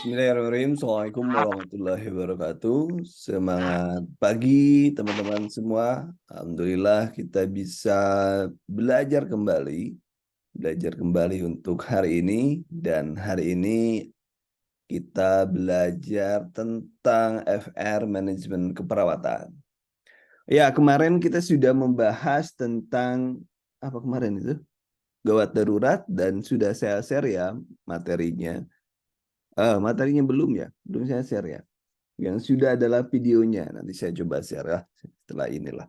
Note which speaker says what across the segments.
Speaker 1: Bismillahirrahmanirrahim. Assalamualaikum warahmatullahi wabarakatuh. Semangat pagi teman-teman semua. Alhamdulillah kita bisa belajar kembali. Belajar kembali untuk hari ini. Dan hari ini kita belajar tentang FR Manajemen Keperawatan. Ya, kemarin kita sudah membahas tentang apa kemarin itu? Gawat darurat dan sudah saya share ya materinya. Materinya belum ya, belum saya share ya. Yang sudah adalah videonya, nanti saya coba share ya setelah inilah.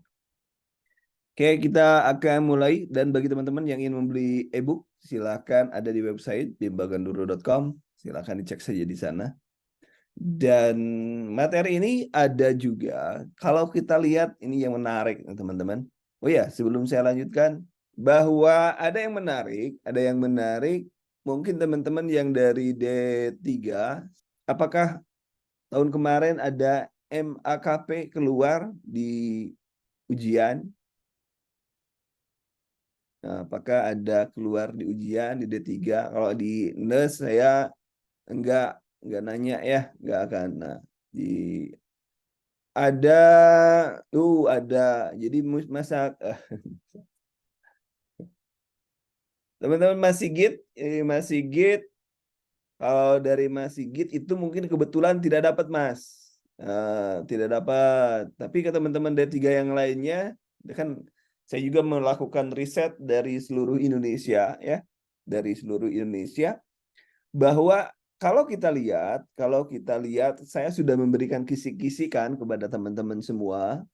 Speaker 1: Oke, kita akan mulai dan bagi teman-teman yang ingin membeli e-book, silakan ada di website bimbaganduro.com, silakan dicek saja di sana. Dan materi ini ada juga, kalau kita lihat ini yang menarik teman-teman. Oh ya, sebelum saya lanjutkan, bahwa ada yang menarik, mungkin teman-teman yang dari D3, apakah tahun kemarin ada MAKP keluar di ujian? Nah, apakah ada keluar di ujian di D3? Kalau di NES saya enggak nanya ya, enggak akan. Nah, di ada ada. Jadi masak teman-teman Mas Sigit, ini Mas Sigit, kalau dari Mas Sigit itu mungkin kebetulan tidak dapat Mas. Tidak dapat. Tapi ke teman-teman D3 yang lainnya, kan saya juga melakukan riset dari seluruh Indonesia ya, dari seluruh Indonesia bahwa kalau kita lihat, saya sudah memberikan kisi-kisi kan kepada teman-teman semua.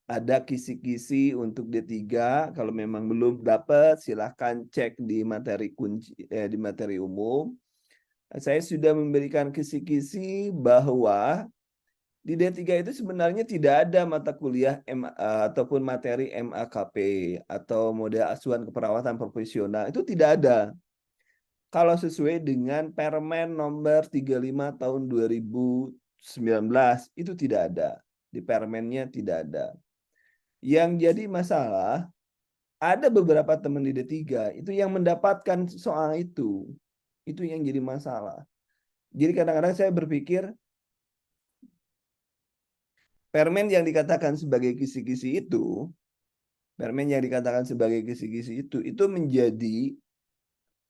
Speaker 1: Ada kisi-kisi untuk D3, kalau memang belum dapat silahkan cek di materi kunci di materi umum. Saya sudah memberikan kisi-kisi bahwa di D3 itu sebenarnya tidak ada mata kuliah ataupun materi MAKP atau model asuhan keperawatan profesional, itu tidak ada. Kalau sesuai dengan Permen nomor 35 tahun 2019 itu tidak ada. Di permennya tidak ada. Yang jadi masalah, ada beberapa teman di D3 itu yang mendapatkan soal itu. Itu yang jadi masalah. Jadi kadang-kadang saya berpikir permen yang dikatakan sebagai kisi-kisi itu, itu menjadi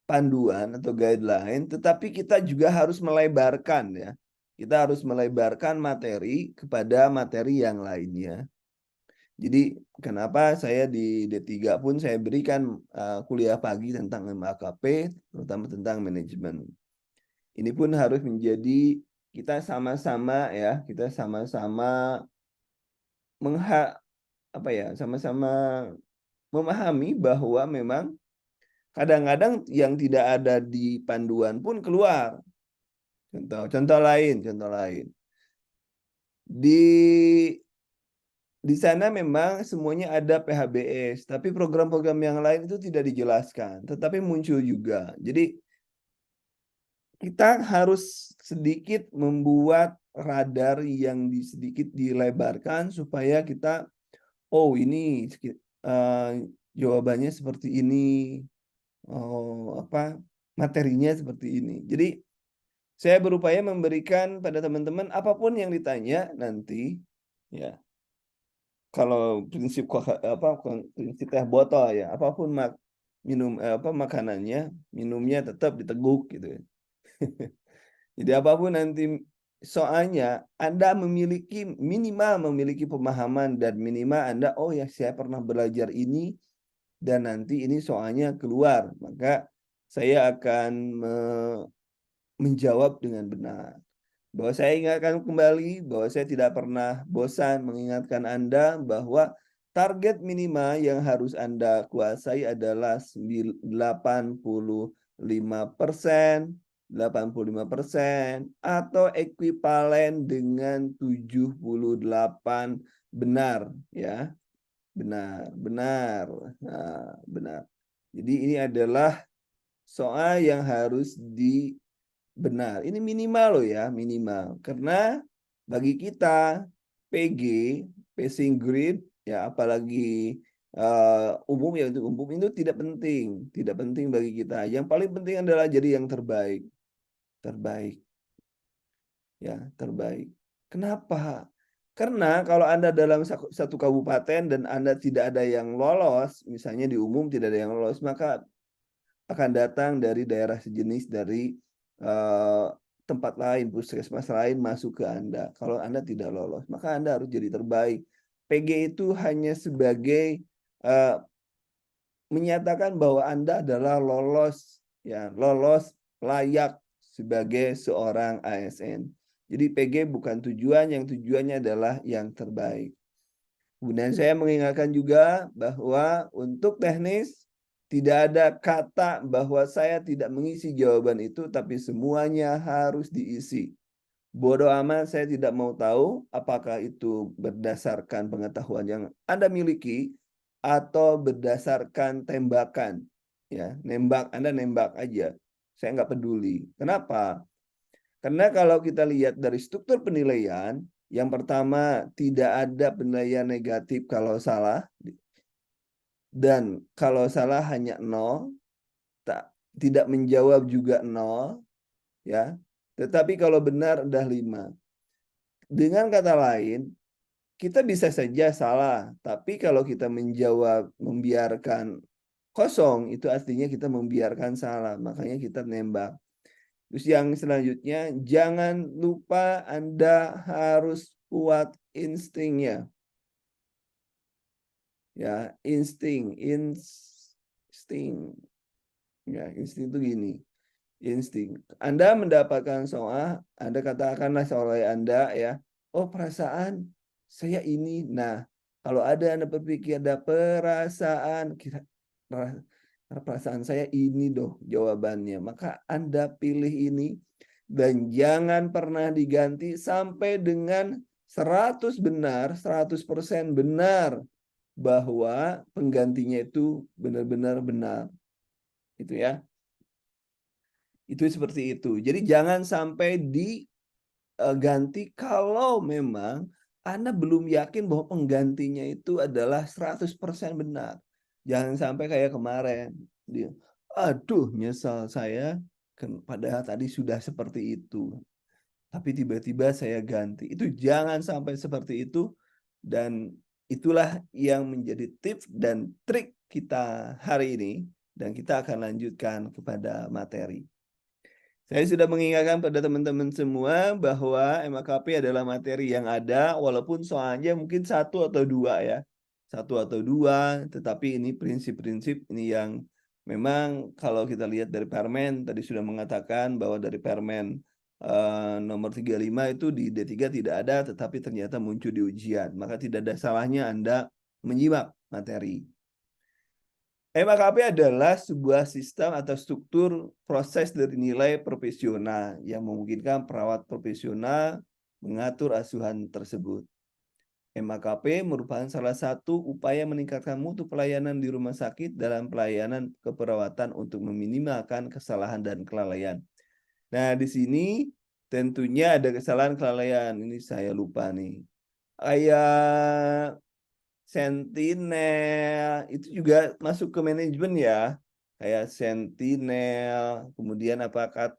Speaker 1: panduan atau guideline, tetapi kita juga harus melebarkan ya. Kita harus melebarkan materi kepada materi yang lainnya. Jadi kenapa saya di D3 pun saya berikan kuliah pagi tentang MAKP, terutama tentang manajemen. Ini pun harus menjadi kita sama-sama ya, kita sama-sama sama-sama memahami bahwa memang kadang-kadang yang tidak ada di panduan pun keluar. Contoh lain. Di sana memang semuanya ada PHBS, tapi program-program yang lain itu tidak dijelaskan, tetapi muncul juga. Jadi kita harus sedikit membuat radar yang sedikit dilebarkan supaya kita, oh ini jawabannya seperti ini, oh apa materinya seperti ini. Jadi saya berupaya memberikan pada teman-teman apapun yang ditanya nanti, ya. Kalau prinsip teh botol ya, apapun makanannya, minumnya tetap diteguk gitu ya. Jadi apapun nanti soalnya Anda minimal memiliki pemahaman dan minimal Anda, oh ya saya pernah belajar ini dan nanti ini soalnya keluar, maka saya akan menjawab dengan benar. Bahwa saya ingatkan kembali bahwa saya tidak pernah bosan mengingatkan Anda bahwa target minimal yang harus Anda kuasai adalah 85%, 85% atau ekuivalen dengan 78 benar ya. Benar. Nah, benar. Jadi ini adalah soal yang harus benar. Ini minimal loh ya, minimal. Karena bagi kita PG, passing grade ya apalagi umum ya, untuk umum itu tidak penting bagi kita. Yang paling penting adalah jadi yang terbaik. Terbaik. Ya, terbaik. Kenapa? Karena kalau Anda dalam satu kabupaten dan Anda tidak ada yang lolos, misalnya di umum tidak ada yang lolos, maka akan datang dari daerah sejenis dari eh, tempat lain, puskesmas lain masuk ke Anda. Kalau Anda tidak lolos, maka Anda harus jadi terbaik. PG itu hanya sebagai eh, menyatakan bahwa Anda adalah lolos, ya, lolos layak sebagai seorang ASN. Jadi PG bukan tujuan, yang tujuannya adalah yang terbaik. Kemudian saya mengingatkan juga bahwa untuk teknis tidak ada kata bahwa saya tidak mengisi jawaban itu, tapi semuanya harus diisi. Bodoh amat, saya tidak mau tahu apakah itu berdasarkan pengetahuan yang Anda miliki atau berdasarkan tembakan. Ya, nembak, Anda nembak aja. Saya nggak peduli. Kenapa? Karena kalau kita lihat dari struktur penilaian, yang pertama tidak ada penilaian negatif kalau salah, dan kalau salah hanya 0, tidak menjawab juga 0, ya. Tetapi kalau benar udah 5. Dengan kata lain, kita bisa saja salah, tapi kalau kita menjawab membiarkan kosong, itu artinya kita membiarkan salah, makanya kita nembak. Terus yang selanjutnya, jangan lupa Anda harus kuat instingnya. Ya, insting. Ya, insting itu gini. Insting. Anda mendapatkan soal, Anda katakanlah oleh Anda ya, oh perasaan saya ini. Nah, kalau ada Anda berpikir ada perasaan, kira perasaan saya ini doh jawabannya, maka Anda pilih ini dan jangan pernah diganti sampai dengan 100 benar, 100% benar bahwa penggantinya itu benar-benar benar. Itu ya. Itu seperti itu. Jadi jangan sampai diganti kalau memang Anda belum yakin bahwa penggantinya itu adalah 100% benar. Jangan sampai kayak kemarin. Dia, aduh nyesal saya, padahal tadi sudah seperti itu. Tapi tiba-tiba saya ganti. Itu jangan sampai seperti itu. Dan itulah yang menjadi tips dan trik kita hari ini. Dan kita akan lanjutkan kepada materi. Saya sudah mengingatkan pada teman-teman semua bahwa MAKP adalah materi yang ada, walaupun soalnya mungkin 1 atau 2 ya. 1 atau 2, tetapi ini prinsip-prinsip ini yang memang kalau kita lihat dari Permen, tadi sudah mengatakan bahwa dari Permen nomor 35 itu di D3 tidak ada, tetapi ternyata muncul di ujian. Maka tidak ada salahnya Anda menyimak materi. MAKP adalah sebuah sistem atau struktur proses dari nilai profesional yang memungkinkan perawat profesional mengatur asuhan tersebut. MAKP merupakan salah satu upaya meningkatkan mutu pelayanan di rumah sakit dalam pelayanan keperawatan untuk meminimalkan kesalahan dan kelalaian. Nah, di sini tentunya ada kesalahan kelalaian. Ini saya lupa nih. Kayak Sentinel itu juga masuk ke manajemen ya, kayak Sentinel. Kemudian apakah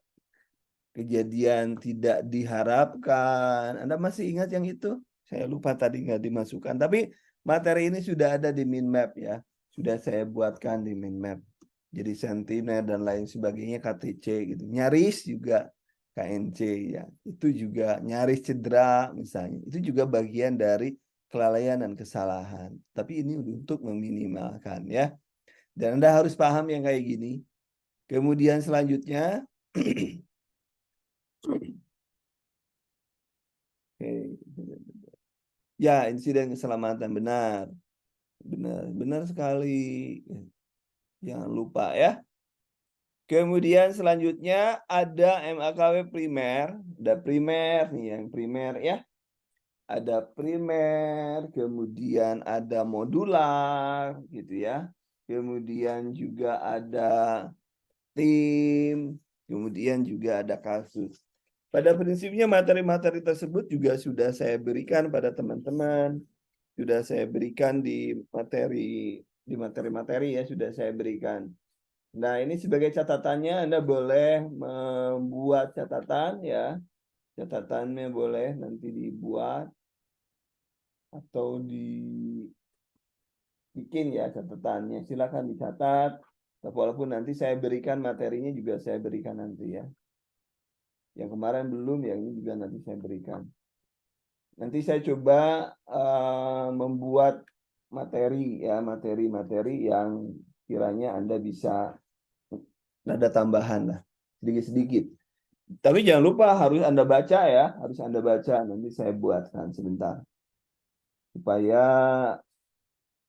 Speaker 1: kejadian tidak diharapkan? Anda masih ingat yang itu? Saya lupa tadi nggak dimasukkan. Tapi materi ini sudah ada di min map ya, sudah saya buatkan di min map. Jadi Sentinel dan lain sebagainya KTC gitu. Nyaris juga KNC ya. Itu juga nyaris cedera misalnya. Itu juga bagian dari kelalaian dan kesalahan. Tapi ini untuk meminimalkan ya. Dan Anda harus paham yang kayak gini. Kemudian selanjutnya ya, insiden keselamatan benar. Benar sekali. Jangan lupa ya. Kemudian selanjutnya ada MAKW primer, ada primer nih yang primer ya. Ada primer, kemudian ada modular gitu ya. Kemudian juga ada tim, kemudian juga ada kasus. Pada prinsipnya materi-materi tersebut juga sudah saya berikan pada teman-teman, sudah saya berikan di materi ya sudah saya berikan. Nah, ini sebagai catatannya Anda boleh membuat catatan ya. Catatannya boleh nanti dibuat atau dibikin ya catatannya. Silakan dicatat. Walaupun nanti saya berikan materinya juga saya berikan nanti ya. Yang kemarin belum, yang ini juga nanti saya berikan. Nanti saya coba membuat materi ya, materi-materi yang kiranya Anda bisa ada tambahan lah, sedikit-sedikit. Tapi jangan lupa harus Anda baca ya, harus Anda baca. Nanti saya buatkan sebentar. Supaya,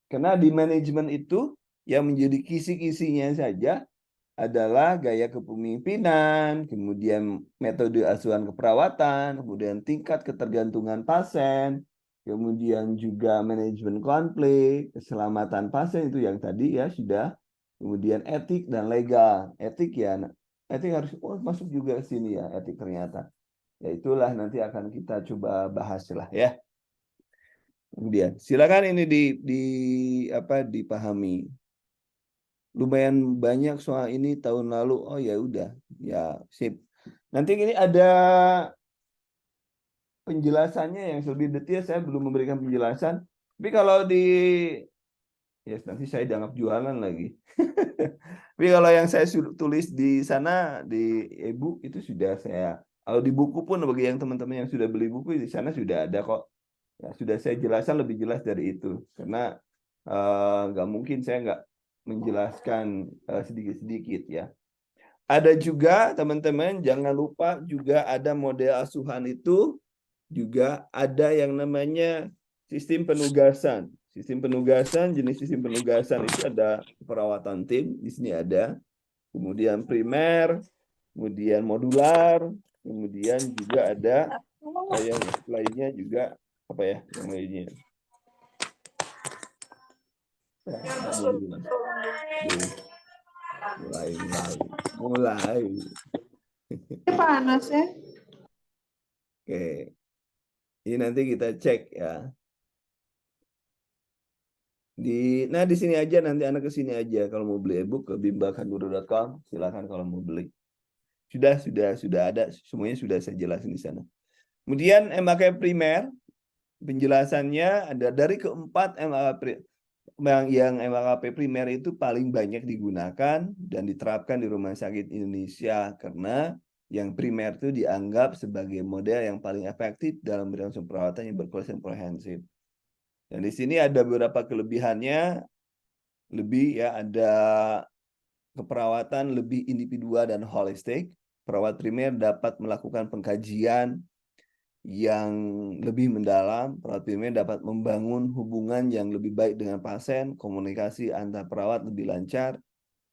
Speaker 1: karena di manajemen itu yang menjadi kisi-kisinya saja adalah gaya kepemimpinan, kemudian metode asuhan keperawatan, kemudian tingkat ketergantungan pasien, kemudian juga manajemen konflik, keselamatan pasien itu yang tadi ya sudah, kemudian etik dan legal. Etik ya, etik harus masuk juga ke sini ya, etik ternyata. Ya itulah nanti akan kita coba bahas lah ya. Kemudian silakan ini dipahami. Lumayan banyak soal ini tahun lalu. Oh ya udah, ya sip. Nanti ini ada penjelasannya yang lebih detail. Saya belum memberikan penjelasan. Tapi kalau ya nanti saya dianggap jualan lagi. Tapi kalau yang saya tulis di sana di e-book itu sudah saya. Kalau di buku pun bagi yang teman-teman yang sudah beli buku di sana sudah ada kok. Ya, sudah saya jelaskan lebih jelas dari itu. Karena nggak mungkin saya nggak menjelaskan sedikit-sedikit ya. Ada juga teman-teman jangan lupa juga ada model asuhan itu juga ada yang namanya sistem penugasan. Sistem penugasan, jenis sistem penugasan itu ada perawatan tim, di sini ada. Kemudian primer, kemudian modular, kemudian juga ada yang lainnya juga apa ya yang lainnya. Mulai.
Speaker 2: Panas ya.
Speaker 1: Oke, ini nanti kita cek ya. Nah di sini aja nanti Anda ke sini aja kalau mau beli e-book ke bimbakanduro.com silakan kalau mau beli. Sudah ada semuanya sudah saya jelasin di sana. Kemudian MAK primer penjelasannya ada dari keempat MAK yang MAKP primer itu paling banyak digunakan dan diterapkan di rumah sakit Indonesia karena yang primer itu dianggap sebagai model yang paling efektif dalam berangsur perawatan yang berkualitas dan komprehensif. Dan di sini ada beberapa kelebihannya, lebih ya ada keperawatan lebih individual dan holistik. Perawat primer dapat melakukan pengkajian yang lebih mendalam. Perawat primer dapat membangun hubungan yang lebih baik dengan pasien, komunikasi antar perawat lebih lancar,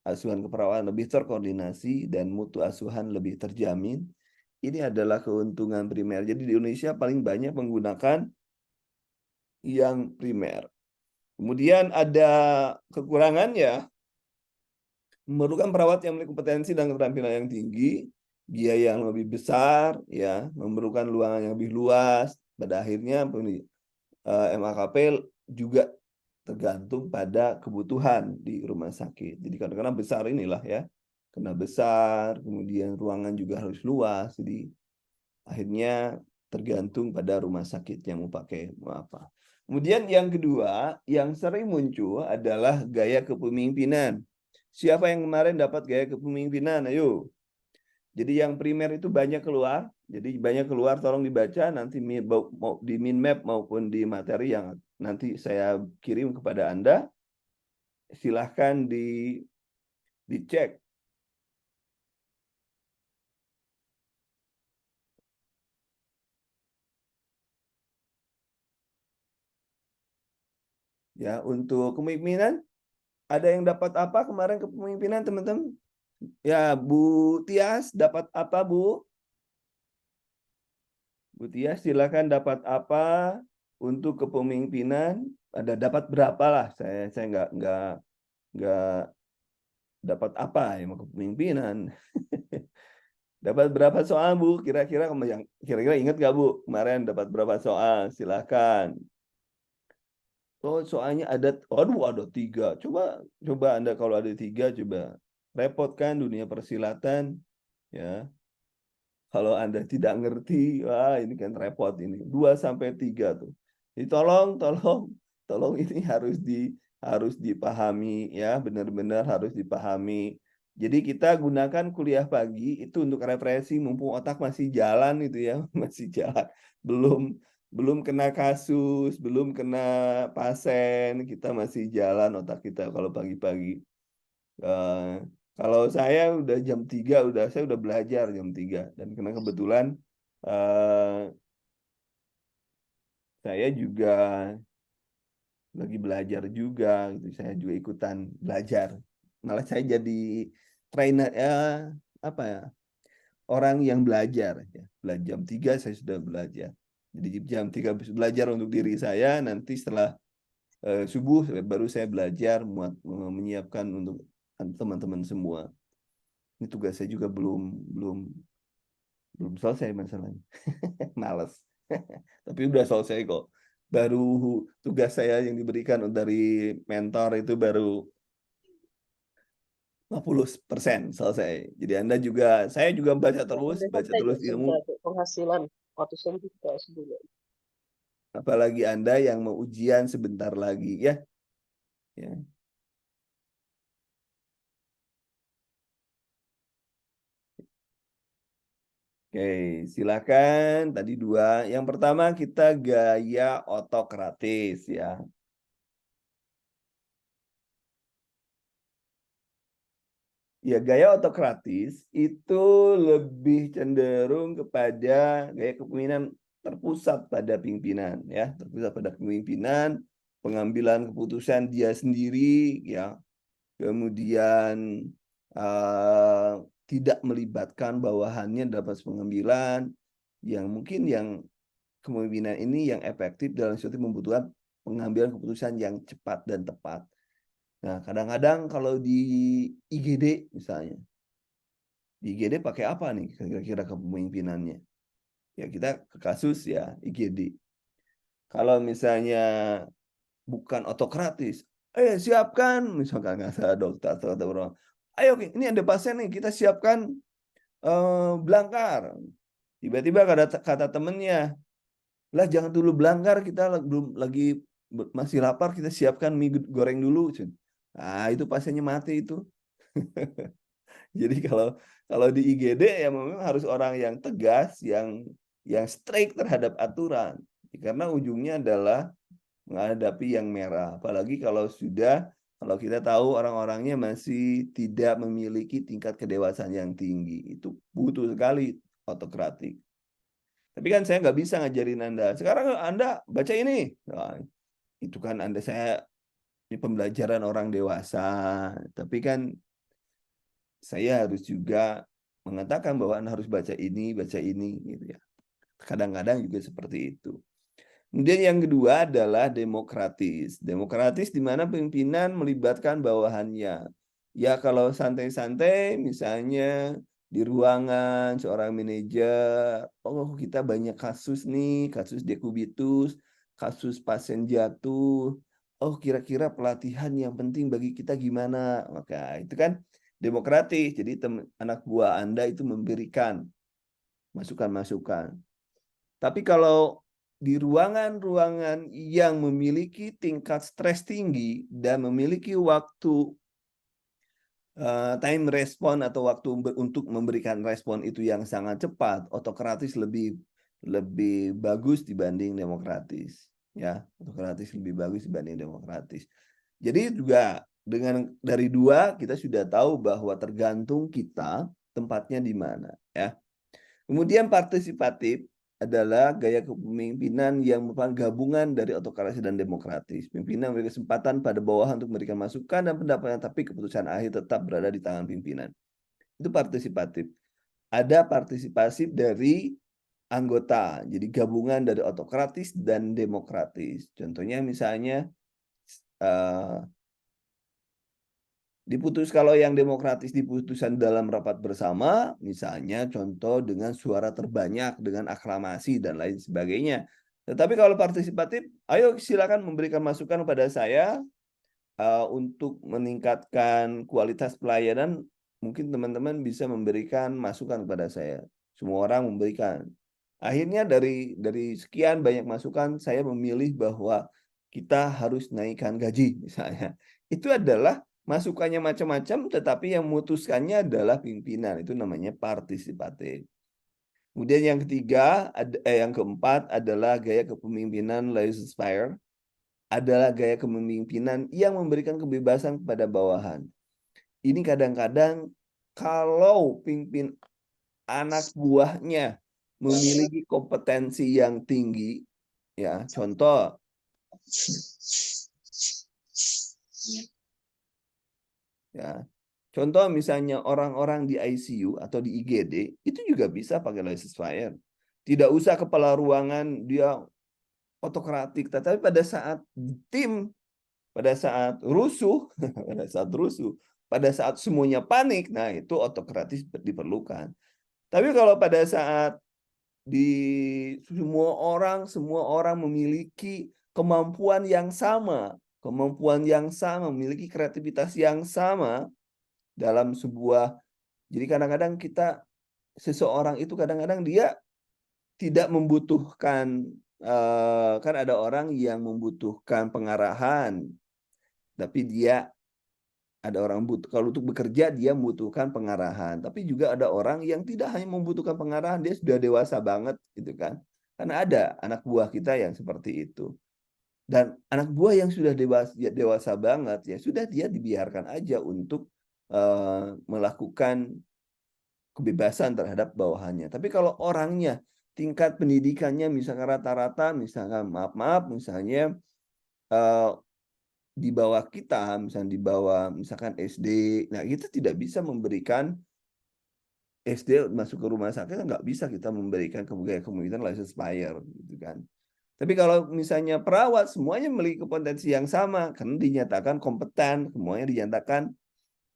Speaker 1: asuhan keperawatan lebih terkoordinasi, dan mutu asuhan lebih terjamin. Ini adalah keuntungan primer. Jadi di Indonesia paling banyak menggunakan yang primer. Kemudian ada kekurangannya, memerlukan perawat yang memiliki kompetensi dan keterampilan yang tinggi, biaya yang lebih besar, ya, memerlukan ruangan yang lebih luas. Pada akhirnya MAKP juga tergantung pada kebutuhan di rumah sakit. Jadi karena besar inilah ya, karena besar, kemudian ruangan juga harus luas. Jadi akhirnya tergantung pada rumah sakit yang mau pakai apa. Kemudian yang kedua, yang sering muncul adalah gaya kepemimpinan. Siapa yang kemarin dapat gaya kepemimpinan? Ayo. Jadi yang primer itu banyak keluar. Jadi banyak keluar, tolong dibaca nanti di min map maupun di materi yang nanti saya kirim kepada Anda. Silahkan dicek. Ya, untuk kepemimpinan ada yang dapat apa kemarin kepemimpinan teman-teman? Ya, Bu Tias dapat apa, Bu? Bu Tias silakan dapat apa untuk kepemimpinan? Ada dapat berapa lah? Saya nggak dapat apa ya kepemimpinan. Dapat berapa soal, Bu? Kira-kira ingat nggak, Bu? Kemarin dapat berapa soal? Silakan. Oh, soalnya ada 3. Coba Anda kalau ada 3 coba. Repot kan dunia persilatan, ya. Kalau Anda tidak ngerti, wah ini kan repot ini. 2 sampai 3 tuh. Jadi tolong ini harus dipahami ya, benar-benar harus dipahami. Jadi kita gunakan kuliah pagi itu untuk refreshing mumpung otak masih jalan itu ya, masih jalan. Belum belum kena kasus, belum kena pasien, kita masih jalan otak kita kalau pagi-pagi. Eh, Kalau saya udah jam 3 saya udah belajar jam 3 dan karena kebetulan saya juga lagi belajar juga gitu. Saya juga ikutan belajar. Malah saya jadi trainer ya apa ya? Orang yang belajar ya. Jam 3 saya sudah belajar. Jadi jam 3 belajar untuk diri saya, nanti setelah subuh baru saya belajar menyiapkan untuk teman-teman semua. Ini tugas saya juga belum belum belum selesai masalahnya. Males. Tapi udah selesai kok. Baru tugas saya yang diberikan dari mentor itu baru 50% selesai. Jadi saya juga baca terus
Speaker 3: Udah sampai
Speaker 1: ilmu.
Speaker 3: seberapa penghasilan ratusan juta sebulan.
Speaker 1: Apalagi Anda yang mau ujian sebentar lagi ya. Ya. Oke, silakan. Tadi 2. Yang pertama kita gaya otokratis ya. Ya, gaya otokratis itu lebih cenderung kepada gaya kepemimpinan terpusat pada pimpinan ya, terpusat pada kepemimpinan, pengambilan keputusan dia sendiri ya. Kemudian uh, tidak melibatkan bawahannya dalam proses pengambilan yang mungkin yang kepemimpinan ini yang efektif dalam suatu membutuhkan pengambilan keputusan yang cepat dan tepat. Nah, kadang-kadang kalau di IGD misalnya, di IGD pakai apa nih kira-kira kepemimpinannya? Ya kita ke kasus ya IGD. Kalau misalnya bukan otokratis, siapkan, misalkan nggak salah dokter atau orang, ayo ini ada pasien nih, kita siapkan belangkar. Tiba-tiba kata temennya, lah jangan dulu belangkar, kita belum lagi masih lapar, kita siapkan mie goreng dulu. Nah itu pasiennya mati itu. Jadi kalau di IGD ya memang harus orang yang tegas, yang strict terhadap aturan. Karena ujungnya adalah menghadapi yang merah. Apalagi kalau kita tahu orang-orangnya masih tidak memiliki tingkat kedewasaan yang tinggi. Itu butuh sekali otokratik. Tapi kan saya nggak bisa ngajarin Anda. Sekarang Anda baca ini. Nah, itu kan ini pembelajaran orang dewasa. Tapi kan saya harus juga mengatakan bahwa Anda harus baca ini gitu ya. Kadang-kadang juga seperti itu. Kemudian yang kedua adalah demokratis. Demokratis di mana pimpinan melibatkan bawahannya. Ya kalau santai-santai misalnya di ruangan seorang manajer, oh kita banyak kasus nih, kasus dekubitus, kasus pasien jatuh. Oh kira-kira pelatihan yang penting bagi kita gimana? Maka itu kan demokratis. Jadi anak buah Anda itu memberikan masukan-masukan. Tapi kalau di ruangan-ruangan yang memiliki tingkat stres tinggi dan memiliki waktu time respon atau waktu untuk memberikan respon itu yang sangat cepat, otokratis lebih bagus dibanding demokratis, ya. Otokratis lebih bagus dibanding demokratis. Jadi juga dari 2 kita sudah tahu bahwa tergantung kita tempatnya di mana, ya. Kemudian partisipatif adalah gaya kepemimpinan yang merupakan gabungan dari otokrasi dan demokratis. Pimpinan memberi kesempatan pada bawahan untuk memberikan masukan dan pendapatnya, tapi keputusan akhir tetap berada di tangan pimpinan. Itu partisipatif. Ada partisipasi dari anggota, jadi gabungan dari otokratis dan demokratis. Contohnya misalnya kalau yang demokratis diputuskan dalam rapat bersama, misalnya contoh dengan suara terbanyak, dengan aklamasi, dan lain sebagainya. Tetapi kalau partisipatif, ayo silakan memberikan masukan kepada saya untuk meningkatkan kualitas pelayanan. Mungkin teman-teman bisa memberikan masukan kepada saya. Semua orang memberikan. Akhirnya dari sekian banyak masukan, saya memilih bahwa kita harus naikkan gaji misalnya. Itu adalah masukannya macam-macam, tetapi yang memutuskannya adalah pimpinan. Itu namanya partisipatif. Kemudian yang ketiga, yang keempat adalah gaya kepemimpinan laissez-faire. Adalah gaya kepemimpinan yang memberikan kebebasan kepada bawahan. Ini kadang-kadang kalau pimpin anak buahnya memiliki kompetensi yang tinggi, ya contoh, ya contoh misalnya orang-orang di ICU atau di IGD itu juga bisa pakai laissez-faire. Tidak usah kepala ruangan dia otokratik, tetapi pada saat tim, pada saat rusuh, pada saat semuanya panik, nah itu otokratis diperlukan. Tapi kalau pada saat di semua orang memiliki kemampuan yang sama, memiliki kreativitas yang sama dalam sebuah. Jadi kadang-kadang seseorang itu kadang-kadang dia tidak membutuhkan, kan ada orang yang membutuhkan pengarahan, tapi dia ada orang kalau untuk bekerja dia membutuhkan pengarahan, tapi juga ada orang yang tidak hanya membutuhkan pengarahan, dia sudah dewasa banget gitu kan. Karena ada anak buah kita yang seperti itu. Dan anak buah yang sudah dewasa banget ya sudah, dia dibiarkan aja untuk melakukan kebebasan terhadap bawahannya. Tapi kalau orangnya tingkat pendidikannya misalkan rata-rata, misalkan misalnya di bawah kita, misalnya di bawah misalkan SD, nah kita tidak bisa memberikan SD masuk ke rumah sakit, nggak bisa kita memberikan kemungkinan laissez-faire gitu kan. Tapi kalau misalnya perawat semuanya memiliki kompetensi yang sama karena dinyatakan kompeten, semuanya dinyatakan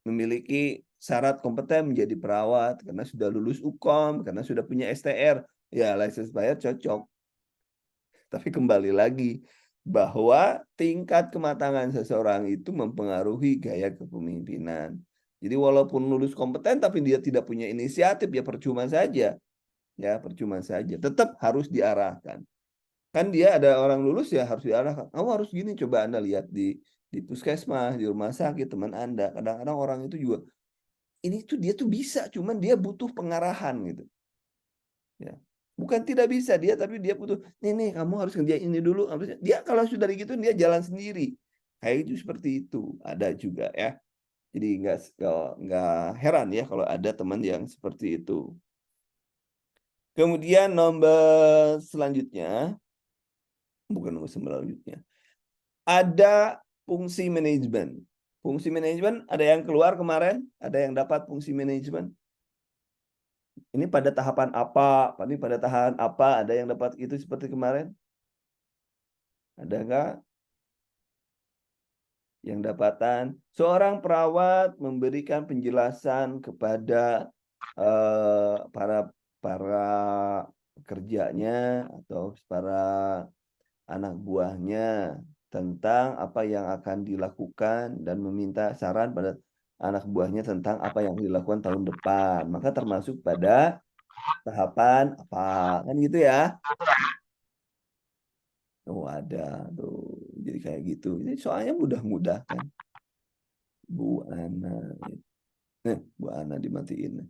Speaker 1: memiliki syarat kompeten menjadi perawat karena sudah lulus UKOM, karena sudah punya STR, ya laissez-faire cocok. Tapi kembali lagi bahwa tingkat kematangan seseorang itu mempengaruhi gaya kepemimpinan. Jadi walaupun lulus kompeten tapi dia tidak punya inisiatif, ya percuma saja. Ya percuma saja. Tetap harus diarahkan. Kan dia ada orang lulus ya harus diarahkan. Kamu harus gini, coba Anda lihat di puskesmas, di rumah sakit teman Anda. Kadang-kadang orang itu juga ini tuh dia tuh bisa, cuman dia butuh pengarahan gitu. Ya. Bukan tidak bisa dia, tapi dia butuh, nih kamu harus kerjain ini dulu. Dia kalau sudah gitu dia jalan sendiri. Kayak itu, seperti itu. Ada juga ya. Jadi nggak heran ya kalau ada teman yang seperti itu. Kemudian nomor selanjutnya, bukan nomor selanjutnya, ada fungsi manajemen. Fungsi manajemen ada yang keluar kemarin, ada yang dapat fungsi manajemen. Ini pada tahapan apa? Ini pada tahapan apa? Ada yang dapat itu seperti kemarin? Ada nggak? Yang dapatan seorang perawat memberikan penjelasan kepada para pekerjanya atau para anak buahnya tentang apa yang akan dilakukan dan meminta saran pada anak buahnya tentang apa yang dilakukan tahun depan. Maka termasuk pada tahapan apa, kan gitu ya. Oh ada tuh, jadi kayak gitu. Ini soalnya mudah-mudah kan. Bu Ana. Bu Ana dimatiin.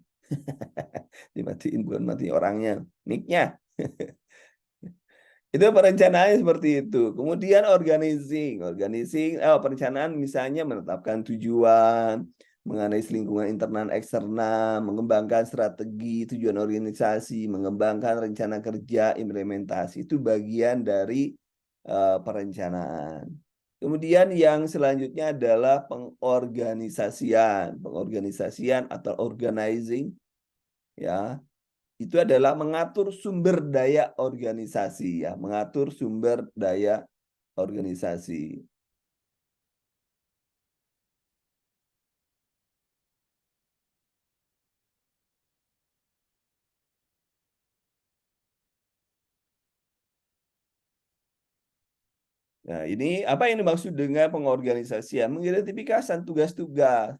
Speaker 1: Dimatiin, bukan mati orangnya, mic-nya. Itu perencanaannya seperti itu. Kemudian organizing, perencanaan misalnya menetapkan tujuan, menganalisis lingkungan internal eksternal, mengembangkan strategi, tujuan organisasi, mengembangkan rencana kerja, implementasi. Itu bagian dari perencanaan. Kemudian yang selanjutnya adalah pengorganisasian atau organizing, ya. Itu adalah mengatur sumber daya organisasi, ya, mengatur sumber daya organisasi. Nah, ini apa yang dimaksud dengan pengorganisasian? Mengidentifikasi tugas-tugas,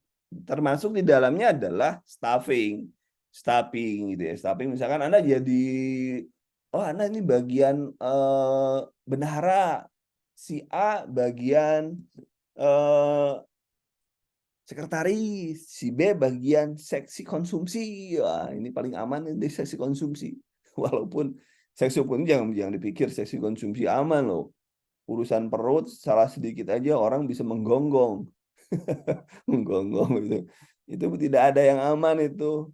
Speaker 1: termasuk di dalamnya adalah staffing. Staffing gitu ya. Staffing misalkan Anda jadi, oh Anda ini bagian bendahara, si A bagian sekretaris, si B bagian seksi konsumsi. Wah, ini paling aman di seksi konsumsi. Walaupun seksi pun jangan dipikir seksi konsumsi aman loh. Urusan perut salah sedikit aja orang bisa menggonggong. Menggonggong itu. Itu tidak ada yang aman itu.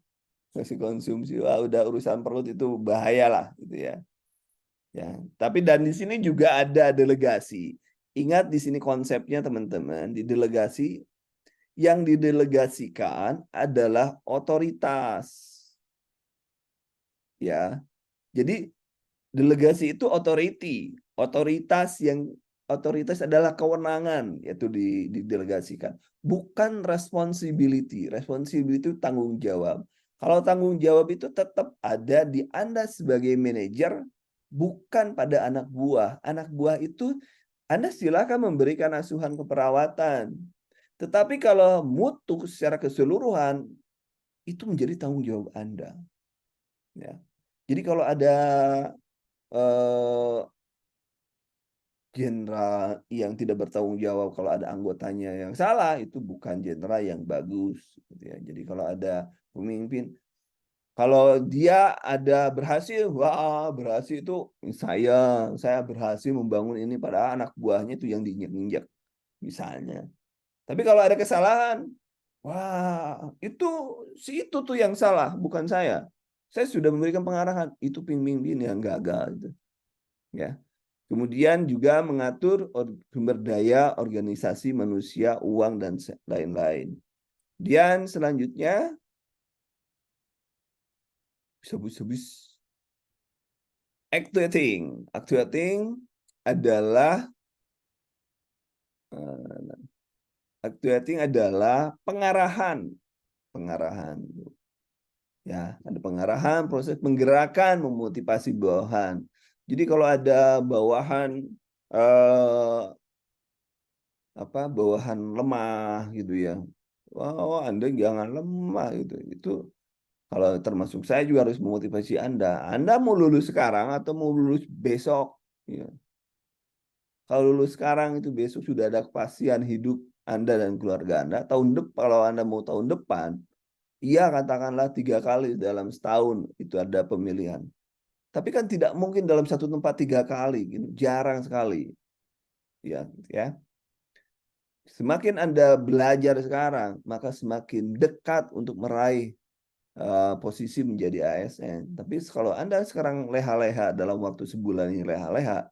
Speaker 1: Seksi konsumsi. Wah, udah urusan perut itu bahaya lah gitu ya. Ya, tapi dan di sini juga ada delegasi. Ingat di sini konsepnya teman-teman, di delegasi yang didelegasikan adalah otoritas. Ya. Jadi delegasi itu authority. Otoritas adalah kewenangan yaitu didelegasikan, bukan responsibility. Responsibility itu tanggung jawab. Kalau tanggung jawab itu tetap ada di Anda sebagai manajer, bukan pada anak buah. Anak buah itu Anda silakan memberikan asuhan keperawatan. Tetapi kalau mutu secara keseluruhan itu menjadi tanggung jawab Anda. Ya. Jadi kalau ada jenderal yang tidak bertanggung jawab, kalau ada anggotanya yang salah, itu bukan jenderal yang bagus. Gitu ya. Jadi kalau ada pemimpin, kalau dia ada berhasil, wah berhasil itu saya berhasil membangun ini, pada anak buahnya itu yang diinjak-injak misalnya. Tapi kalau ada kesalahan, wah itu itu tuh yang salah, bukan saya. Saya sudah memberikan pengarahan, itu pemimpin yang gagal itu. Ya. Kemudian juga mengatur sumber daya organisasi manusia, uang, dan lain-lain. Dan selanjutnya, actuating. Actuating adalah pengarahan. Pengarahan. Ya, ada pengarahan, proses penggerakan, memotivasi bawahan. Jadi kalau ada bawahan bawahan lemah gitu ya. Wah, Anda jangan lemah gitu. Itu kalau termasuk saya juga harus memotivasi Anda. Anda mau lulus sekarang atau mau lulus besok? Ya. Kalau lulus sekarang itu besok sudah ada kepastian hidup Anda dan keluarga Anda. Tahun depan, kalau Anda mau tahun depan, iya katakanlah 3 kali dalam setahun itu ada pemilihan. Tapi kan tidak mungkin dalam satu tempat 3 kali, gitu. Jarang sekali. Ya, ya. Semakin Anda belajar sekarang, maka semakin dekat untuk meraih posisi menjadi ASN. Tapi kalau Anda sekarang leha-leha dalam waktu sebulan ini leha-leha,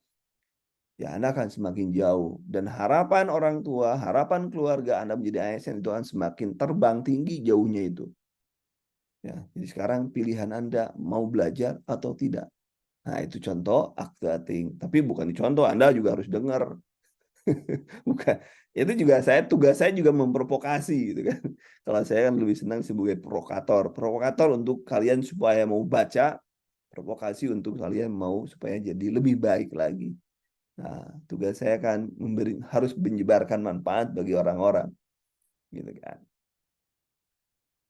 Speaker 1: ya Anda akan semakin jauh. Dan harapan orang tua, harapan keluarga Anda menjadi ASN itu akan semakin terbang tinggi jauhnya itu. Ya, jadi sekarang pilihan Anda mau belajar atau tidak. Nah, itu contoh acting. Tapi bukan contoh, Anda juga harus dengar. Bukan. Itu juga tugas saya juga memprovokasi gitu kan. Kalau saya kan lebih senang sebagai provokator. Provokator untuk kalian supaya mau baca, provokasi untuk kalian mau supaya jadi lebih baik lagi. Nah, tugas saya kan harus menyebarkan manfaat bagi orang-orang. Gitu kan.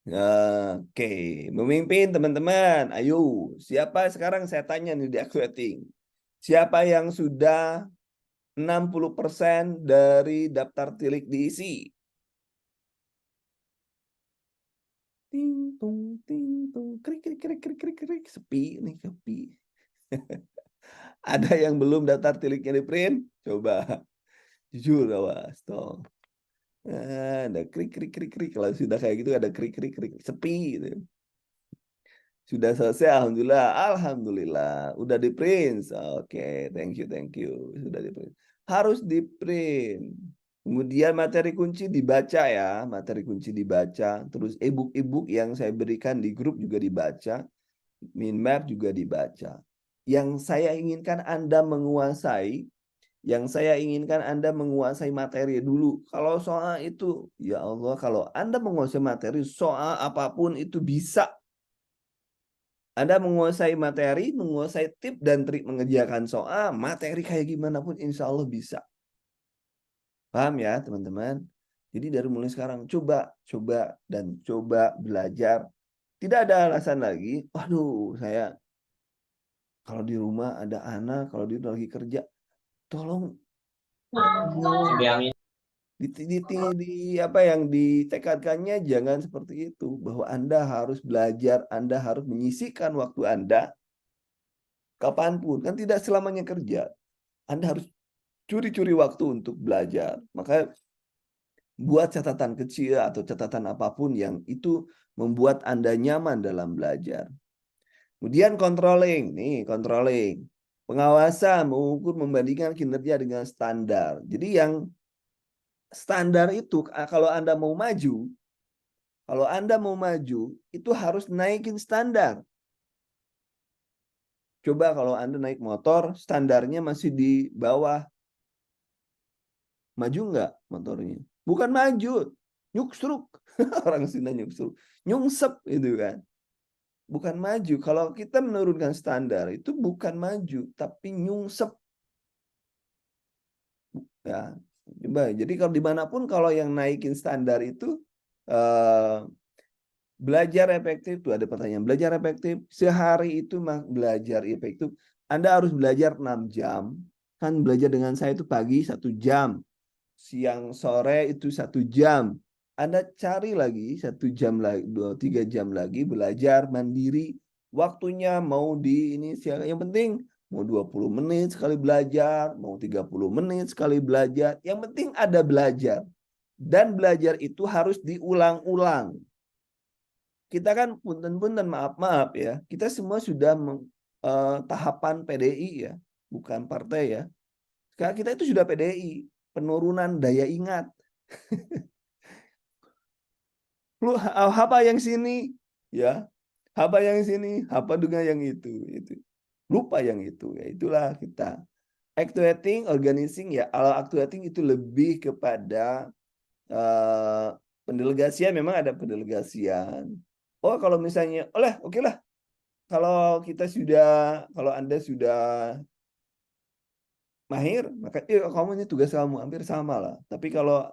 Speaker 1: Oke, memimpin teman-teman. Ayo, siapa sekarang saya tanya nih di acting. Siapa yang sudah 60% dari daftar tilik diisi? Ting tung krik krik krik krik krik krik, sepi nih, sepi. Ada yang belum daftar tiliknya di print? Coba jujur awas dong. Ada krik krik krik krik, kalau sudah kayak gitu ada krik krik krik, sepi gitu. Sudah selesai, alhamdulillah, alhamdulillah. Udah di print. Oke, thank you, thank you. Sudah di print. Harus di print. Kemudian materi kunci dibaca ya, materi kunci dibaca. Terus e-book yang saya berikan di grup juga dibaca. Mind map juga dibaca. Yang saya inginkan Anda menguasai, materi dulu. Kalau soal itu, ya Allah, kalau Anda menguasai materi, soal apapun itu bisa. Anda menguasai materi, menguasai tip dan trik mengerjakan soal, materi kayak gimana pun insya Allah bisa. Paham ya teman-teman? Jadi dari mulai sekarang coba belajar Tidak ada alasan lagi, waduh saya kalau di rumah ada anak, kalau di lagi kerja, tolong apa yang ditekadkannya jangan seperti itu, bahwa Anda harus belajar, Anda harus menyisihkan waktu Anda kapanpun, kan tidak selamanya kerja. Anda harus curi-curi waktu untuk belajar. Maka buat catatan kecil atau catatan apapun yang itu membuat Anda nyaman dalam belajar. Kemudian controlling, controlling. Pengawasan, mengukur, membandingkan kinerja dengan standar. Jadi yang standar itu kalau Anda mau maju, itu harus naikin standar. Coba kalau Anda naik motor, standarnya masih di bawah. Maju nggak motornya? Bukan maju, nyuksruk. Orang Sunda nyuksruk. Nyungsep itu kan. Bukan maju. Kalau kita menurunkan standar, itu bukan maju, tapi nyungsep. Ya, coba. Jadi kalau dimanapun kalau yang naikin standar itu, belajar efektif tuh ada pertanyaan. Belajar efektif sehari itu belajar efektif. Anda harus belajar 6 jam. Kan belajar dengan saya itu pagi 1 jam. Siang sore itu 1 jam. Anda cari lagi 1 jam lagi, 2-3 jam lagi belajar mandiri. Waktunya mau di ini siang. Yang penting mau 20 menit sekali belajar, mau 30 menit sekali belajar. Yang penting ada belajar. Dan belajar itu harus diulang-ulang. Kita kan punten-punten maaf ya, kita semua sudah tahapan PDI ya, bukan partai ya. Sekarang kita itu sudah PDI, penurunan daya ingat. Lu apa yang sini ya, apa yang sini, apa dengan yang itu. Lupa yang itu, ya itulah kita. Actuating, organizing ya, kalau actuating itu lebih kepada pendelegasian, memang ada pendelegasian. Oh, kalau misalnya, oke lah. Kalau Anda sudah mahir, maka kamu ini tugas kamu, hampir sama lah. Tapi kalau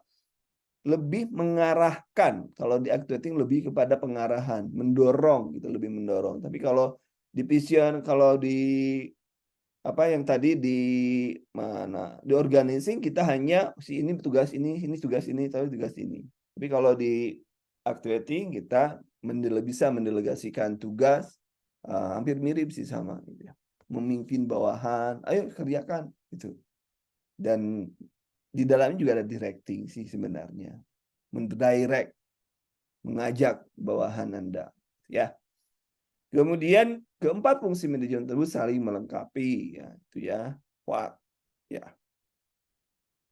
Speaker 1: lebih mengarahkan, kalau di actuating lebih kepada pengarahan, mendorong gitu, lebih mendorong. Tapi kalau di vision, kalau di apa yang tadi di organizing, kita hanya ini tugas ini tugas ini, tugas ini. Tapi kalau di actuating kita bisa mendelegasikan tugas, hampir mirip sih sama gitu ya. Memimpin bawahan, ayo kerjakan gitu. Dan di dalamnya juga ada directing sih sebenarnya. Mendirect, mengajak bawahan Anda, ya. Kemudian keempat fungsi manajemen tersebut saling melengkapi, ya, itu ya. What? Ya.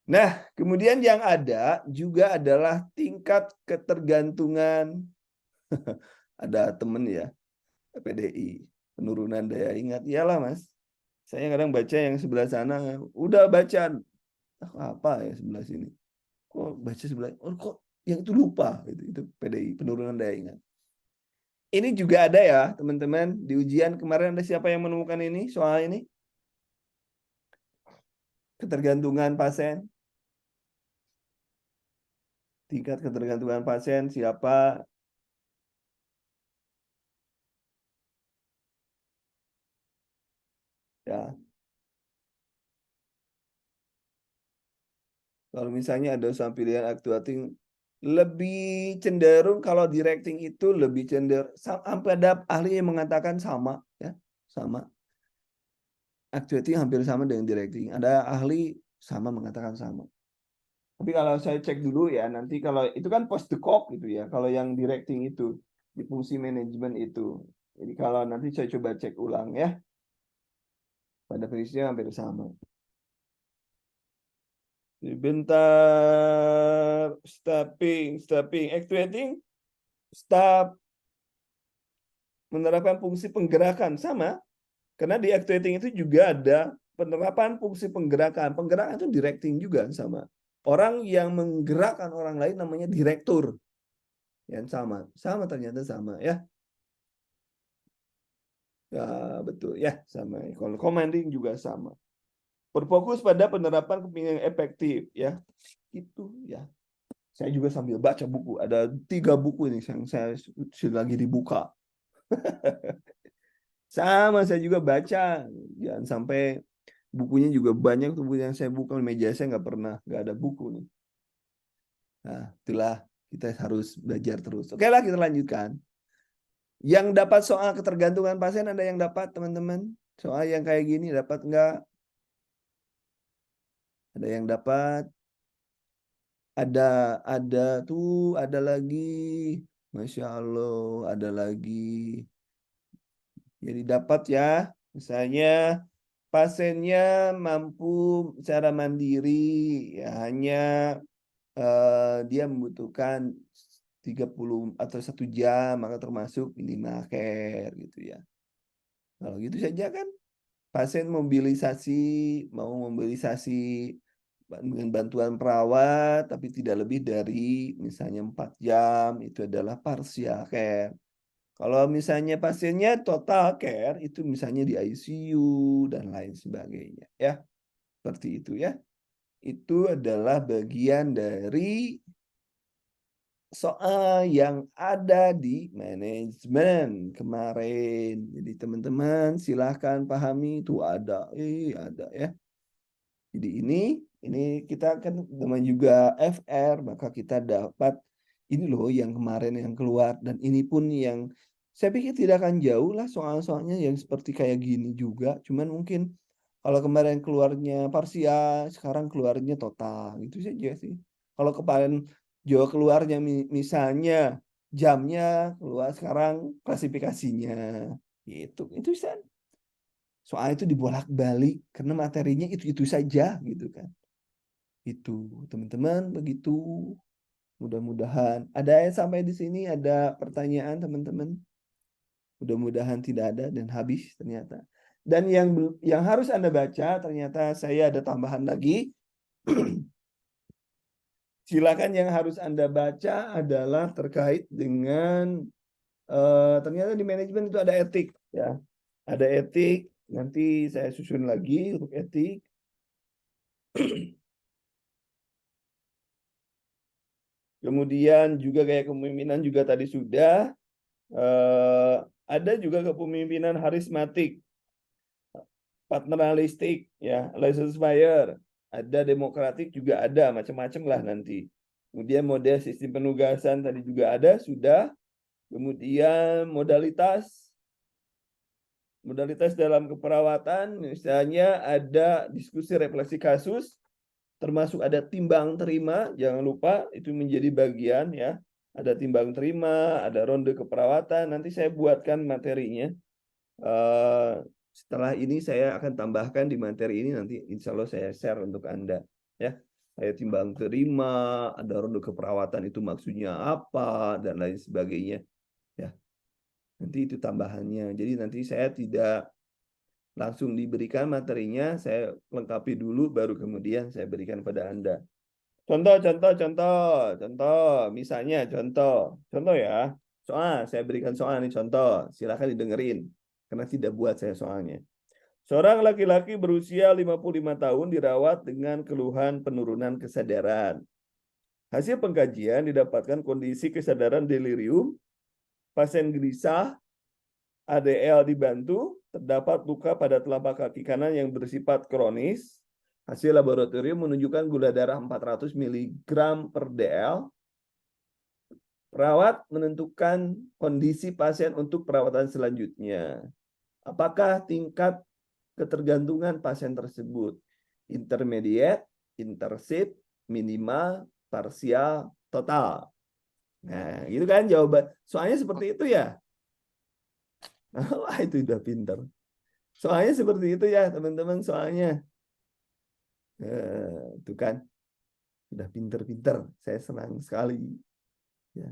Speaker 1: Nah, kemudian yang ada juga adalah tingkat ketergantungan. Ada temen ya, PDI, penurunan daya ingat. Iyalah Mas, saya kadang baca yang sebelah sana, udah baca apa ya sebelah sini. Kok baca sebelah, kok yang itu lupa. Itu PDI, penurunan daya ingat. Ini juga ada ya teman-teman, di ujian kemarin ada siapa yang menemukan ini, soal ini? Ketergantungan pasien. Tingkat ketergantungan pasien siapa? Ya. Kalau misalnya ada usaha pilihan actuating, lebih cenderung kalau directing itu lebih cenderung, sampai ada ahli yang mengatakan sama ya, sama. Actuating hampir sama dengan directing. Ada ahli sama mengatakan sama. Tapi kalau saya cek dulu ya, nanti kalau itu kan post the cop gitu ya, kalau yang directing itu di fungsi manajemen itu. Jadi kalau nanti saya coba cek ulang ya, pada prinsipnya hampir sama. Bentar, stopping, actuating, stop, menerapkan fungsi penggerakan sama, karena di actuating itu juga ada penerapan fungsi penggerakan. Penggerakan itu directing juga sama. Orang yang menggerakkan orang lain namanya direktur. Yang sama ternyata sama ya. Ya betul ya sama. Kalau commanding juga sama. Berfokus pada penerapan kepemimpinan yang efektif ya. Itu ya. Saya juga sambil baca buku. Ada 3 buku ini yang saya sudah lagi dibuka. Sama saya juga baca. Jangan sampai bukunya juga banyak tuh yang saya buka di meja saya nggak ada buku nih. Nah, itulah kita harus belajar terus. Oke lah, kita lanjutkan. Yang dapat soal ketergantungan pasien ada yang dapat teman-teman? Soal yang kayak gini dapat nggak? Ada yang dapat? Ada lagi. Masya Allah, ada lagi. Jadi dapat ya. Misalnya pasiennya mampu secara mandiri, ya, hanya dia membutuhkan 30 atau 1 jam, maka termasuk minimal care gitu ya. Kalau gitu saja kan pasien mau mobilisasi dengan bantuan perawat, tapi tidak lebih dari misalnya 4 jam, itu adalah partial care. Kalau misalnya pasiennya total care, itu misalnya di ICU dan lain sebagainya. Ya, seperti itu ya. Itu adalah bagian dari soal yang ada di manajemen kemarin. Jadi teman-teman silahkan pahami itu ada ya. Jadi ini kita kan teman juga FR, maka kita dapat ini loh yang kemarin yang keluar, dan ini pun yang saya pikir tidak akan jauh lah soal-soalnya yang seperti kayak gini juga. Cuman mungkin kalau kemarin keluarnya parsial, sekarang keluarnya total, gitu saja sih. Kalau kemarin Jawa keluarnya misalnya jamnya keluar, sekarang klasifikasinya gitu. Itu bisa. Soal itu dibolak-balik karena materinya itu saja gitu kan. Itu teman-teman begitu. Mudah-mudahan ada yang sampai di sini, ada pertanyaan teman-teman. Mudah-mudahan tidak ada dan habis ternyata. Dan yang harus Anda baca, ternyata saya ada tambahan lagi. Silakan, yang harus Anda baca adalah terkait dengan ternyata di manajemen itu ada etik ya. Ada etik, nanti saya susun lagi untuk etik. Kemudian juga kayak kepemimpinan juga tadi sudah. Ada juga kepemimpinan harismatik, paternalistik, ya, laissez-faire, ada demokratik juga ada, macam-macam lah nanti. Kemudian model sistem penugasan tadi juga ada, sudah. Kemudian modalitas dalam keperawatan, misalnya ada diskusi refleksi kasus, termasuk ada timbang terima, jangan lupa itu menjadi bagian ya. Ada timbang terima, ada ronde keperawatan, nanti saya buatkan materinya. Setelah ini saya akan tambahkan di materi ini, nanti insya Allah saya share untuk Anda. Ya, saya timbang terima, ada ronde keperawatan itu maksudnya apa, dan lain sebagainya. Ya, nanti itu tambahannya. Jadi nanti saya tidak langsung diberikan materinya, saya lengkapi dulu, baru kemudian saya berikan pada Anda. Contoh. Misalnya contoh ya. Saya berikan soal nih, contoh. Silakan didengerin, karena tidak buat saya soalnya. Seorang laki-laki berusia 55 tahun dirawat dengan keluhan penurunan kesadaran. Hasil pengkajian didapatkan kondisi kesadaran delirium, pasien gelisah, ADL dibantu, terdapat luka pada telapak kaki kanan yang bersifat kronis. Hasil laboratorium menunjukkan gula darah 400 mg per dl. Perawat menentukan kondisi pasien untuk perawatan selanjutnya. Apakah tingkat ketergantungan pasien tersebut intermediate, intensif, minimal, parsial, total? Nah, gitu kan jawaban. Soalnya seperti itu ya. Wah, itu udah pinter. Soalnya seperti itu ya, teman-teman, soalnya. Itu kan. Udah pinter-pinter. Saya senang sekali. Ya.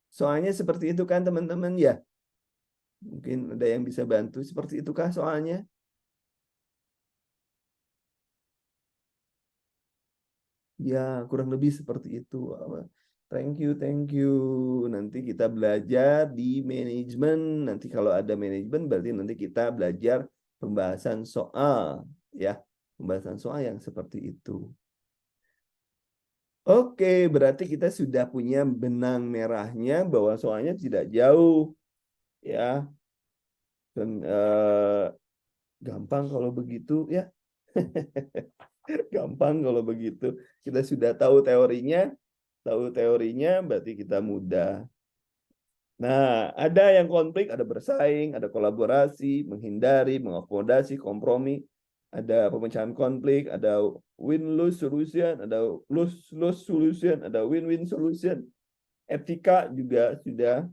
Speaker 1: Soalnya seperti itu kan, teman-teman ya. Mungkin ada yang bisa bantu. Seperti itukah soalnya? Ya, kurang lebih seperti itu. Thank you. Nanti kita belajar di manajemen. Nanti kalau ada manajemen, berarti nanti kita belajar pembahasan soal. Ya, pembahasan soal yang seperti itu. Oke, berarti kita sudah punya benang merahnya bahwa soalnya tidak jauh. ya. Dan gampang kalau begitu ya. Gampang kalau begitu. Kita sudah tahu teorinya berarti kita mudah. Nah, ada yang konflik, ada bersaing, ada kolaborasi, menghindari, mengakomodasi, kompromi, ada pemecahan konflik, ada win-lose solution, ada lose-lose solution, ada win-win solution. Etika juga sudah.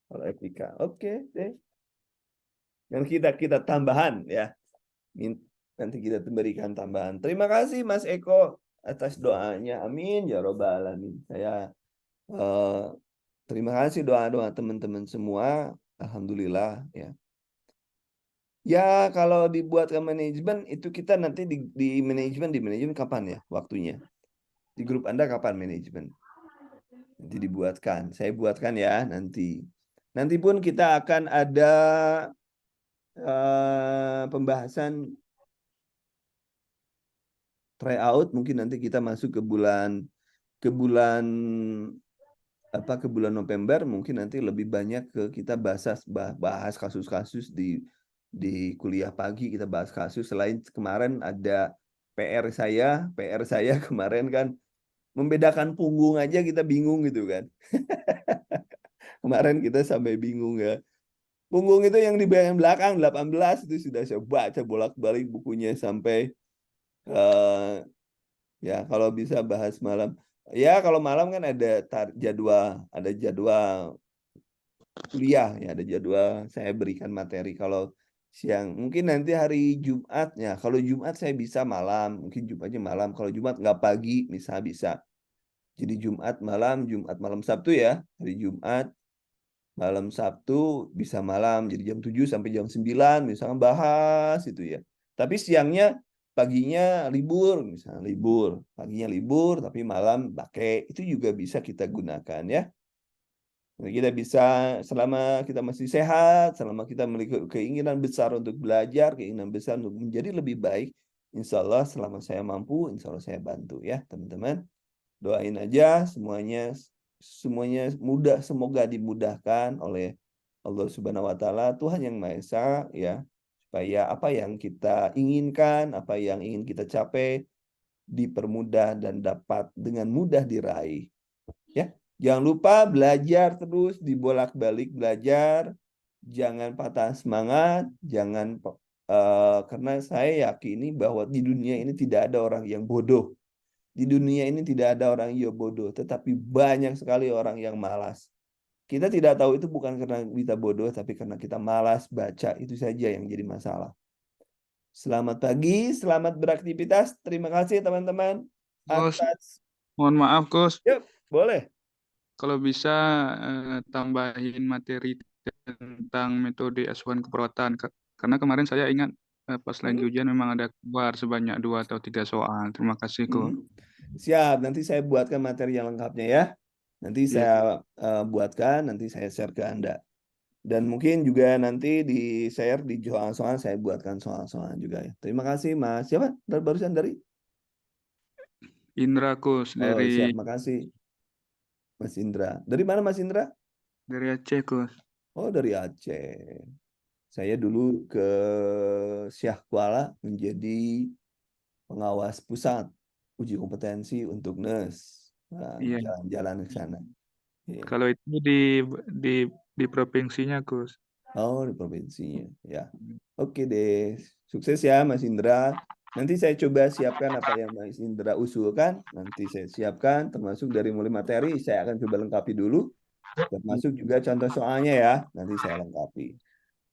Speaker 1: Kalau etika, oke deh. Nanti kita tambahan ya. Nanti kita berikan tambahan. Terima kasih Mas Eko atas doanya. Amin ya robbal alamin. Saya terima kasih doa-doa teman-teman semua. Alhamdulillah ya. Ya kalau dibuatkan manajemen itu kita nanti di manajemen kapan ya waktunya? Di grup Anda kapan manajemen? Nanti dibuatkan. Saya buatkan ya nanti. Nanti pun kita akan ada pembahasan tryout, mungkin nanti kita masuk ke bulan November, mungkin nanti lebih banyak kita bahas kasus-kasus di kuliah pagi, kita bahas kasus. Selain kemarin ada PR saya kemarin kan membedakan punggung aja kita bingung gitu kan. Kemarin kita sampai bingung ya. Punggung itu yang di bagian belakang 18 itu sudah saya baca bolak-balik bukunya sampai ya kalau bisa bahas malam. Ya kalau malam kan ada jadwal kuliah ya, ada jadwal saya berikan materi. Kalau siang mungkin nanti hari Jumat ya. Kalau Jumat saya bisa malam, mungkin Jumatnya malam. Kalau Jumat nggak pagi bisa. Jadi Jumat malam Sabtu ya. Hari Jumat malam Sabtu bisa malam. Jadi jam 7 sampai jam 9 misalnya bahas itu ya. Tapi siangnya paginya libur, misalnya libur. Paginya libur tapi malam pakai. Itu juga bisa kita gunakan ya. Kita bisa selama kita masih sehat, selama kita memiliki keinginan besar untuk belajar, keinginan besar untuk menjadi lebih baik, insya Allah selama saya mampu, insya Allah saya bantu ya teman-teman. Doain aja semuanya mudah, semoga dimudahkan oleh Allah Subhanahu Wa Taala, Tuhan yang Maha Esa ya, supaya apa yang kita inginkan, apa yang ingin kita capai dipermudah dan dapat dengan mudah diraih. Ya, jangan lupa belajar terus, dibolak-balik belajar, jangan patah semangat, jangan karena saya yakini bahwa di dunia ini tidak ada orang yang bodoh. Di dunia ini tidak ada orang yang bodoh, tetapi banyak sekali orang yang malas. Kita tidak tahu itu bukan karena kita bodoh, tapi karena kita malas baca. Itu saja yang jadi masalah. Selamat pagi, selamat beraktivitas. Terima kasih teman-teman.
Speaker 4: Gus,
Speaker 1: Atas,
Speaker 4: mohon maaf Gus,
Speaker 1: yuk, boleh.
Speaker 4: kalau bisa tambahin materi tentang metode asuhan keperawatan. Karena kemarin saya ingat pas lagi ujian memang ada keluar sebanyak 2 atau 3 soal. Terima kasih Gus.
Speaker 1: Siap, nanti saya buatkan materi yang lengkapnya ya. Nanti saya buatkan, nanti saya share ke Anda. Dan mungkin juga nanti di share di soal-soal saya buatkan soal-soal juga ya. Terima kasih Mas. Siapa? Barusan dari?
Speaker 4: Indra Gus
Speaker 1: Oh, siap,
Speaker 4: dari
Speaker 1: makasih Mas Indra. Dari mana Mas Indra?
Speaker 4: Aceh Gus.
Speaker 1: Oh, dari Aceh. Saya dulu ke Syah Kuala menjadi pengawas pusat uji kompetensi untuk NES. Nah,
Speaker 4: Iya.
Speaker 1: jalan-jalan ke sana. Iya.
Speaker 4: Kalau itu di provinsinya Gus.
Speaker 1: Oh, di provinsinya. Ya. Oke deh. Sukses ya Mas Indra. Nanti saya coba siapkan apa yang Mas Indra usulkan. Nanti saya siapkan termasuk dari mulai materi saya akan coba lengkapi dulu. Termasuk juga contoh soalnya ya. Nanti saya lengkapi.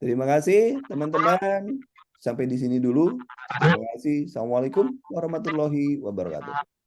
Speaker 1: Terima kasih teman-teman. Sampai di sini dulu. Terima kasih. Assalamualaikum warahmatullahi wabarakatuh.